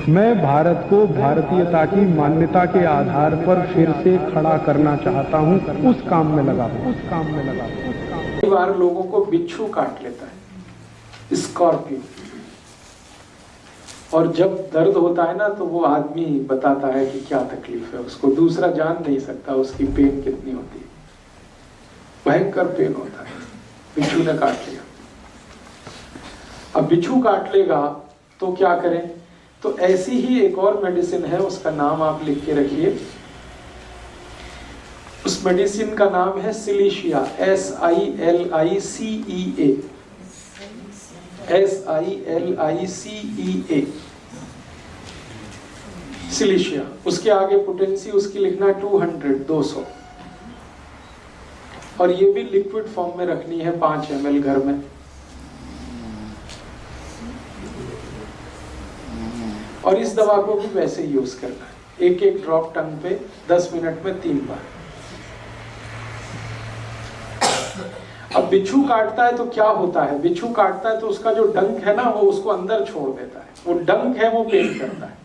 मैं भारत को भारतीयता की मान्यता के आधार पर फिर से खड़ा करना चाहता हूं, उस काम में लगा हूं। कई बार लोगों को बिच्छू काट लेता है, स्कॉर्पियो, और जब दर्द होता है ना तो वो आदमी बताता है कि क्या तकलीफ है उसको, दूसरा जान नहीं सकता उसकी पेन कितनी होती है। भयंकर पेन होता है, बिच्छू ने काट लिया। अब बिच्छू काट लेगा तो क्या करें? तो ऐसी ही एक और मेडिसिन है, उसका नाम आप लिख के रखिए। उस मेडिसिन का नाम है सिलीशिया, SILICEA, SILICEA, सिलीशिया। उसके आगे पोटेंसी उसकी लिखना 200, और ये भी लिक्विड फॉर्म में रखनी है 5 ml घर में। और इस दवा को भी वैसे ही यूज करना है, एक ड्रॉप टंग पे 10 मिनट में 3 बार। अब बिच्छू काटता है तो क्या होता है? बिच्छू काटता है तो उसका जो डंक है ना वो उसको अंदर छोड़ देता है, वो डंक है वो पेन करता है।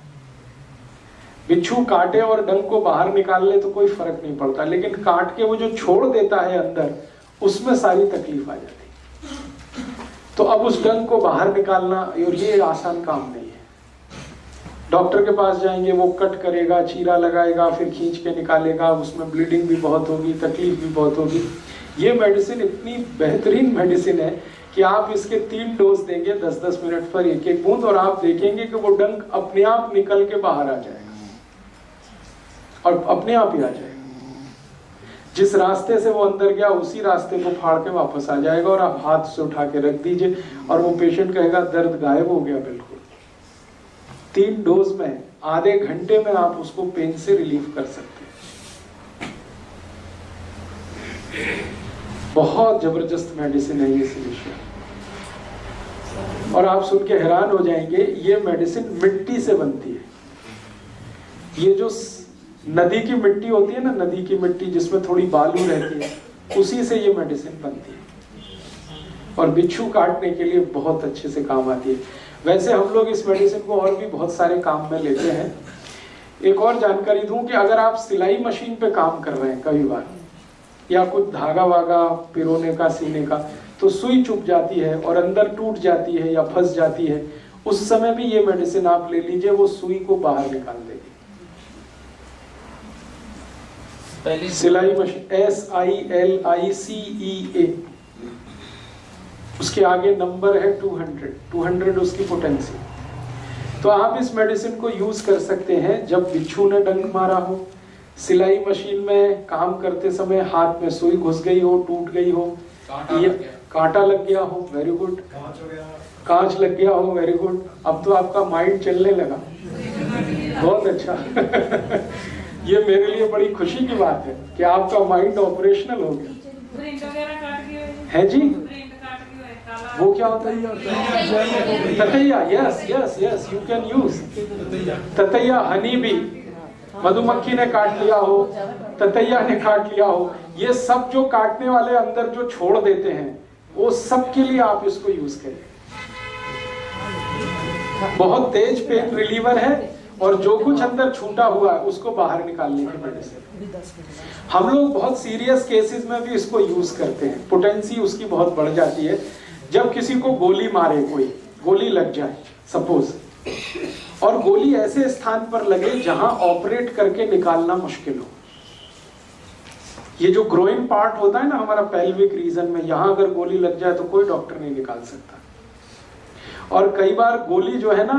बिच्छू काटे और डंक को बाहर निकाल ले तो कोई फर्क नहीं पड़ता, लेकिन काट के वो जो छोड़ देता है अंदर, उसमें सारी तकलीफ आ जाती है। तो अब उस डंक को बाहर निकालना, और ये आसान काम नहीं है। डॉक्टर के पास जाएंगे, वो कट करेगा, चीरा लगाएगा, फिर खींच के निकालेगा, उसमें ब्लीडिंग भी बहुत होगी, तकलीफ भी बहुत होगी। ये मेडिसिन इतनी बेहतरीन मेडिसिन है कि आप इसके 3 डोज देंगे 10-10 मिनट पर एक बूंद, और आप देखेंगे कि वो डंक अपने आप निकल के बाहर आ जाएगा, और अपने आप ही आ जाएगा। जिस रास्ते से वो अंदर गया उसी रास्ते को फाड़ के वापस आ जाएगा, और आप हाथ से उठा के रख दीजिए और वो पेशेंट कहेगा दर्द गायब हो गया बिल्कुल। 3 डोज में आधे घंटे में आप उसको पेन से रिलीफ कर सकते हैं। बहुत जबरदस्त मेडिसिन है ये सिलीशिया। और आप सुन के हैरान हो जाएंगे, ये मेडिसिन मिट्टी से बनती है। ये जो नदी की मिट्टी होती है ना, नदी की मिट्टी जिसमें थोड़ी बालू रहती है, उसी से ये मेडिसिन बनती है, और बिच्छू काटने के लिए बहुत अच्छे से काम आती है। वैसे हम लोग इस मेडिसिन को और भी बहुत सारे काम में लेते हैं। एक और जानकारी दूं कि अगर आप सिलाई मशीन पे काम कर रहे हैं कई बार, या कुछ धागा वागा पिरोने का, सीने का, तो सुई चुभ जाती है और अंदर टूट जाती है या फंस जाती है, उस समय भी ये मेडिसिन आप ले लीजिए, वो सुई को बाहर निकाल देगी। सिलाई मशीन SILICEA, उसके आगे नंबर है 200 उसकी पोटेंसी। तो आप इस मेडिसिन को यूज कर सकते हैं जब बिच्छू ने डंक मारा हो, सिलाई मशीन में काम करते समय हाथ में सुई घुस गई हो, टूट गई हो, कांटा लग गया हो, वेरी गुड, कांच लग गया हो, वेरी गुड। अब तो आपका माइंड चलने लगा, बहुत अच्छा। ये मेरे लिए बड़ी खुशी की बात है कि आपका माइंड ऑपरेशनल हो गया है जी। वो क्या होता है? ततैया, yes yes yes, you can use ततैया। हनी भी, मधुमक्खी ने काट लिया हो, ततैया ने काट लिया हो, ये सब जो काटने वाले अंदर जो छोड़ देते हैं, वो सब के लिए आप इसको यूज करें। बहुत तेज पेन रिलीवर है, और जो कुछ अंदर छूटा हुआ है उसको बाहर निकालने की मेडिसिन। हम लोग बहुत सीरियस केसेस में भी इसको यूज करते हैं। पोटेंसी उसकी बहुत बढ़ जाती है। जब किसी को गोली मारे, कोई गोली लग जाए सपोज, और गोली ऐसे स्थान पर लगे जहां ऑपरेट करके निकालना मुश्किल हो। ये जो ग्रोइंग पार्ट होता है ना हमारा पेल्विक रीजन में, यहां अगर गोली लग जाए तो कोई डॉक्टर नहीं निकाल सकता। और कई बार गोली जो है ना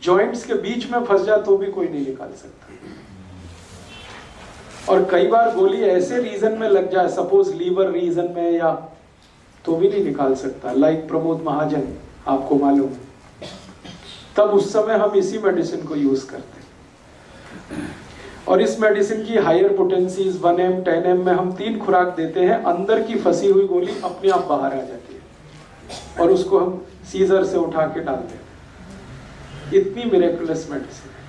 जॉइंट्स के बीच में फंस जाए तो भी कोई नहीं निकाल सकता। और कई बार गोली ऐसे रीजन में लग जाए, सपोज लीवर रीजन में, या तो भी नहीं निकाल सकता, लाइक प्रमोद महाजन, आपको मालूम है। तब उस समय हम इसी मेडिसिन को यूज करते हैं। और इस मेडिसिन की हायर पोटेंसीज 1M 10M में हम 3 खुराक देते हैं। अंदर की फंसी हुई गोली अपने आप बाहर आ जाती है, और उसको हम सीजर से उठा के डाल देते हैं। इतनी मिरेकुलस मेडिसिन है।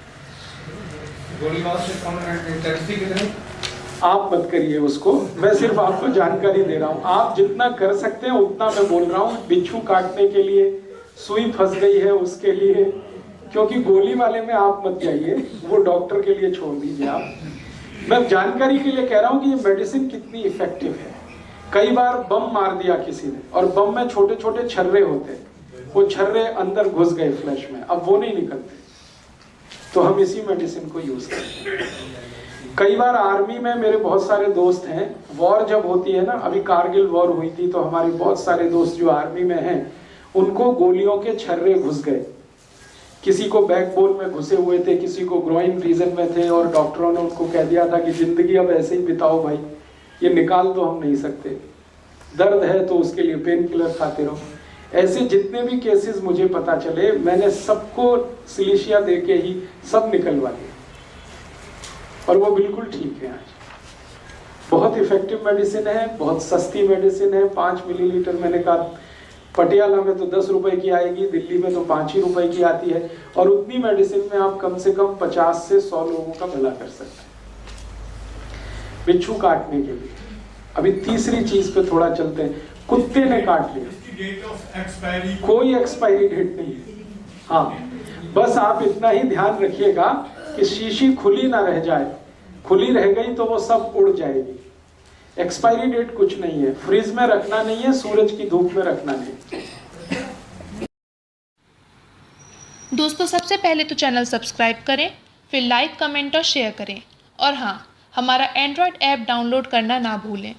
आप मत करिए उसको, मैं सिर्फ आपको जानकारी दे रहा हूँ। आप जितना कर सकते हैं उतना मैं बोल रहा हूँ। बिच्छू काटने के लिए, सुई फंस गई है उसके लिए, क्योंकि गोली वाले में आप मत जाइए, वो डॉक्टर के लिए छोड़ दीजिए आप। मैं जानकारी के लिए कह रहा हूं कि ये मेडिसिन कितनी इफेक्टिव है। कई बार बम मार दिया किसी ने, और बम में छोटे छोटे छर्रे होते, वो छर्रे अंदर घुस गए फ्लैश में, अब वो नहीं निकलते, तो हम इसी मेडिसिन को यूज करते हैं। कई बार आर्मी में मेरे बहुत सारे दोस्त हैं, वॉर जब होती है ना, अभी कारगिल वॉर हुई थी, तो हमारे बहुत सारे दोस्त जो आर्मी में हैं, उनको गोलियों के छर्रे घुस गए। किसी को बैकबोन में घुसे हुए थे, किसी को ग्रोइन रीजन में थे, और डॉक्टरों ने उनको कह दिया था कि जिंदगी अब ऐसे ही बिताओ भाई, ये निकाल तो हम नहीं सकते, दर्द है तो उसके लिए पेन किलर खाते रहो। ऐसे जितने भी केसेस मुझे पता चले, मैंने सबको सिलिशिया दे के ही सब निकलवा दिया, और वो बिल्कुल ठीक है आज। बहुत इफेक्टिव मेडिसिन है, बहुत सस्ती मेडिसिन है। 5 मिलीलीटर, मैंने कहा पटियाला में तो 10 रुपए की आएगी, दिल्ली में तो 5 ही रुपए की आती है, और उतनी मेडिसिन में आप कम से कम 50 से 100 लोगों का भला कर सकते हैं बिच्छू काटने के लिए। अभी तीसरी चीज पे थोड़ा चलते हैं। कुत्ते ने काट लिया, कोई एक्सपायरी डेट नहीं है। हाँ, बस आप इतना ही ध्यान रखिएगा कि शीशी खुली ना रह जाए, खुली रह गई तो वो सब उड़ जाएगी। एक्सपायरी डेट कुछ नहीं है, फ्रिज में रखना नहीं है, सूरज की धूप में रखना नहीं। दोस्तों, सबसे पहले तो चैनल सब्सक्राइब करें, फिर लाइक, कमेंट और शेयर करें, और हाँ, हमारा एंड्रॉयड ऐप डाउनलोड करना ना भूलें।